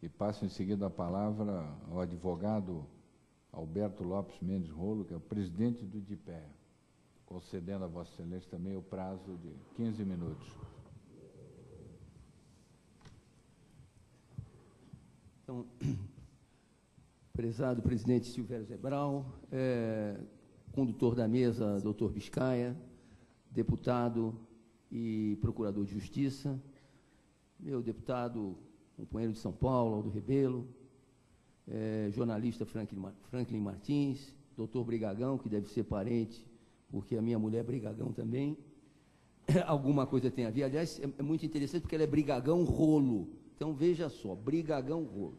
E passo em seguida a palavra ao advogado Alberto Lopes Mendes Rolo, que é o presidente do DIPEA, concedendo a Vossa Excelência também o prazo de 15 minutos. Então, prezado presidente Silvério Zebral, condutor da mesa, doutor Biscaia, deputado e procurador de Justiça, meu deputado, companheiro de São Paulo, Aldo Rebelo, jornalista Franklin Martins, doutor Brigagão, que deve ser parente, porque a minha mulher é Brigagão também, alguma coisa tem a ver. Aliás, é muito interessante porque ela é Brigagão Rolo. Então, veja só, Brigagão Rolo.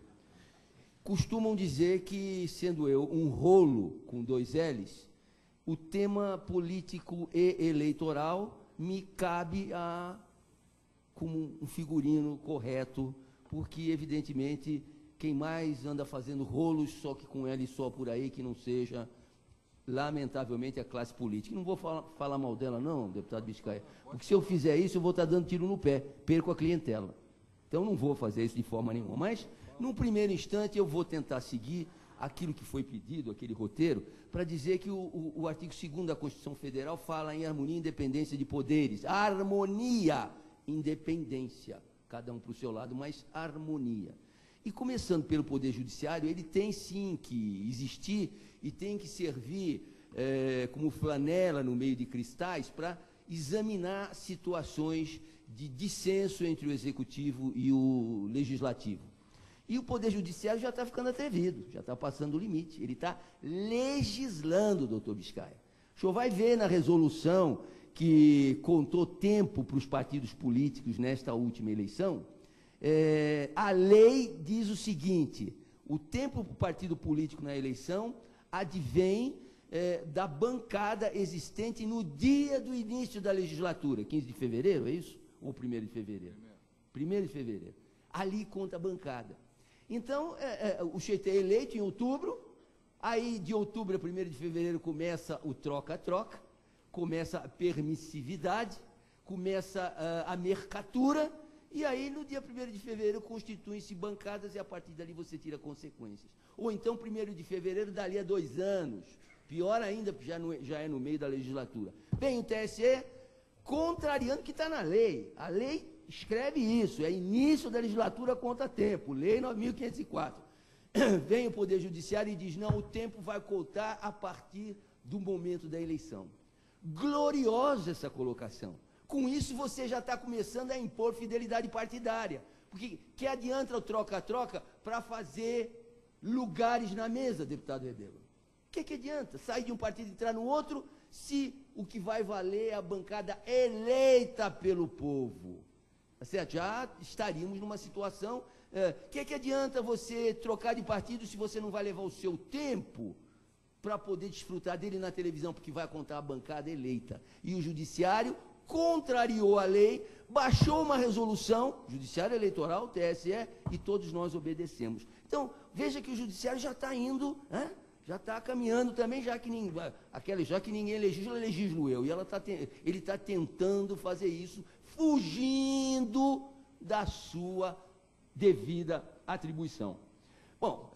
Costumam dizer que, sendo eu um rolo com 2 L's, o tema político e eleitoral me cabe como um figurino correto, porque, evidentemente, quem mais anda fazendo rolos, só que com L só por aí, que não seja, lamentavelmente, a classe política. Não vou falar mal dela, não, deputado Biscaia, porque se eu fizer isso, eu vou estar dando tiro no pé, perco a clientela. Então, não vou fazer isso de forma nenhuma. Mas, num primeiro instante, eu vou tentar seguir aquilo que foi pedido, aquele roteiro, para dizer que o artigo 2º da Constituição Federal fala em harmonia e independência de poderes. Harmonia, independência, cada um para o seu lado, mas harmonia. E começando pelo Poder Judiciário, ele tem sim que existir e tem que servir como flanela no meio de cristais para examinar situações de dissenso entre o Executivo e o Legislativo. E o Poder Judiciário já está ficando atrevido, já está passando o limite. Ele está legislando, doutor Biscaia. O senhor vai ver na resolução que contou tempo para os partidos políticos nesta última eleição, a lei diz o seguinte: o tempo para o partido político na eleição advém da bancada existente no dia do início da legislatura, 15 de fevereiro, é isso? Ou 1º de fevereiro? 1º de fevereiro. Ali conta a bancada. Então, o sujeito é eleito em outubro, aí de outubro a 1º de fevereiro começa o troca-troca, começa a permissividade, começa a mercatura, e aí no dia 1º de fevereiro constituem-se bancadas e a partir dali você tira consequências. Ou então 1º de fevereiro dali a 2 anos, pior ainda, porque já é no meio da legislatura. Vem o TSE, contrariando o que está na lei. A lei escreve isso, é início da legislatura conta tempo, lei 9.504. Vem o Poder Judiciário e diz, não, o tempo vai contar a partir do momento da eleição. Gloriosa essa colocação. Com isso você já está começando a impor fidelidade partidária. Porque que adianta o troca-troca para fazer lugares na mesa, deputado Rebelo? O que adianta sair de um partido e entrar no outro se o que vai valer é a bancada eleita pelo povo? Tá certo? Já estaríamos numa situação... que adianta você trocar de partido se você não vai levar o seu tempo para poder desfrutar dele na televisão, porque vai contar a bancada eleita. E o Judiciário contrariou a lei, baixou uma resolução, Judiciário Eleitoral, TSE, e todos nós obedecemos. Então, veja que o Judiciário já está indo, já está caminhando também, já que ninguém legisla, legislo eu. E ele está tentando fazer isso, fugindo da sua devida atribuição. Bom,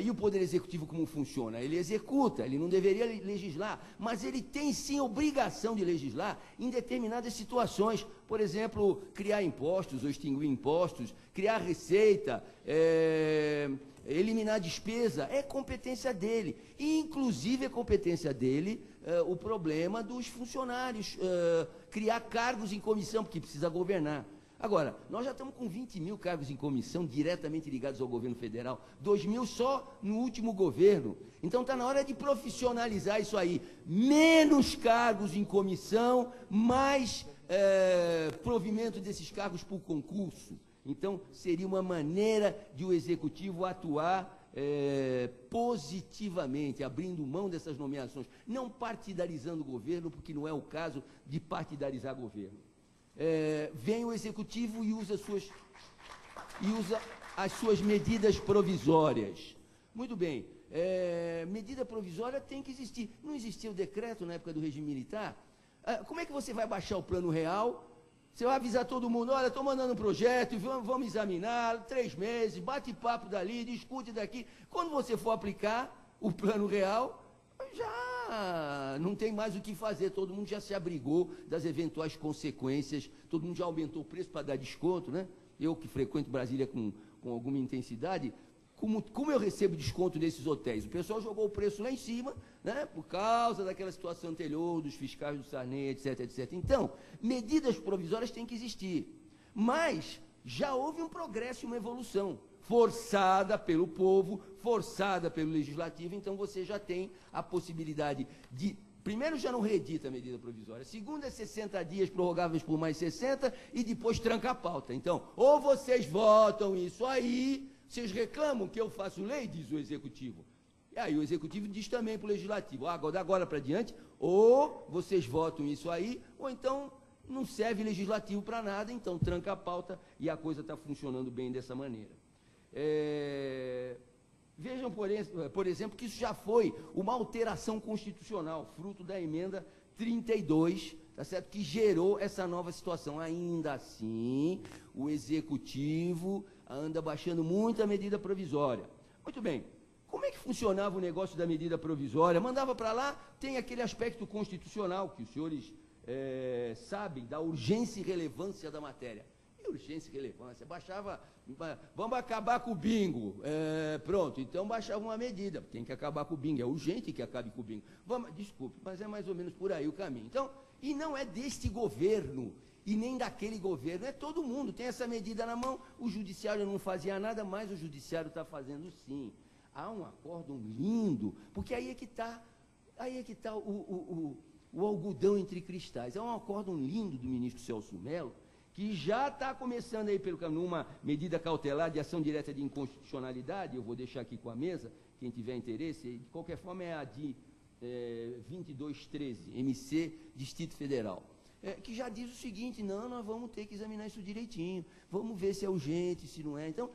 e o Poder Executivo como funciona? Ele executa, ele não deveria legislar, mas ele tem sim obrigação de legislar em determinadas situações. Por exemplo, criar impostos ou extinguir impostos, criar receita, eliminar despesa, é competência dele. E, inclusive, é competência dele o problema dos funcionários, criar cargos em comissão, porque precisa governar. Agora, nós já estamos com 20 mil cargos em comissão diretamente ligados ao governo federal, 2 mil só no último governo. Então está na hora de profissionalizar isso aí. Menos cargos em comissão, mais provimento desses cargos por concurso. Então seria uma maneira de o Executivo atuar positivamente, abrindo mão dessas nomeações, não partidarizando o governo, porque não é o caso de partidarizar governo. Vem o Executivo e usa as suas medidas provisórias. Muito bem, medida provisória tem que existir. Não existia o decreto na época do regime militar? Como é que você vai baixar o plano real, Você vai avisar todo mundo, olha, estou mandando um projeto, vamos examinar, 3 meses, bate papo dali, discute daqui. Quando você for aplicar o plano real, já não tem mais o que fazer, todo mundo já se abrigou das eventuais consequências, todo mundo já aumentou o preço para dar desconto, né? Eu que frequento Brasília com alguma intensidade, como eu recebo desconto nesses hotéis? O pessoal jogou o preço lá em cima, né, por causa daquela situação anterior, dos fiscais do Sarney, etc, etc. Então, medidas provisórias têm que existir, mas já houve um progresso e uma evolução, forçada pelo povo, forçada pelo legislativo, então você já tem a possibilidade de... Primeiro, já não reedita a medida provisória. Segundo, é 60 dias prorrogáveis por mais 60 e depois tranca a pauta. Então, ou vocês votam isso aí, vocês reclamam que eu faço lei, diz o Executivo. E aí o Executivo diz também para o Legislativo, da agora para diante, ou vocês votam isso aí, ou então não serve Legislativo para nada, então tranca a pauta e a coisa está funcionando bem dessa maneira. Vejam, por exemplo, que isso já foi uma alteração constitucional, fruto da emenda 32, tá certo? Que gerou essa nova situação. Ainda assim, o Executivo anda baixando muito a medida provisória. Muito bem, como é que funcionava o negócio da medida provisória? Mandava para lá, tem aquele aspecto constitucional que os senhores sabem, da urgência e relevância da matéria. E urgência e relevância, baixava, vamos acabar com o bingo, pronto, então baixava uma medida, tem que acabar com o bingo, é urgente que acabe com o bingo. Desculpe, mas é mais ou menos por aí o caminho. Então, e não é deste governo, e nem daquele governo, é todo mundo, tem essa medida na mão, o judiciário não fazia nada, mas o judiciário está fazendo sim. Há um acórdão lindo, porque aí é que está o algodão entre cristais. É um acórdão lindo do ministro Celso Mello, que já está começando aí pelo caminho, uma medida cautelar de ação direta de inconstitucionalidade, eu vou deixar aqui com a mesa, quem tiver interesse, de qualquer forma é a de 2213, MC, Distrito Federal. Que já diz o seguinte, não, nós vamos ter que examinar isso direitinho, vamos ver se é urgente, se não é. Então,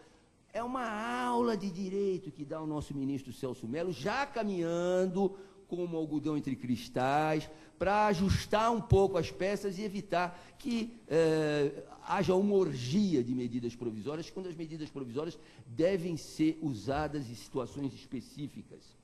é uma aula de direito que dá o nosso ministro Celso Mello, já caminhando como algodão entre cristais, para ajustar um pouco as peças e evitar que haja uma orgia de medidas provisórias, quando as medidas provisórias devem ser usadas em situações específicas.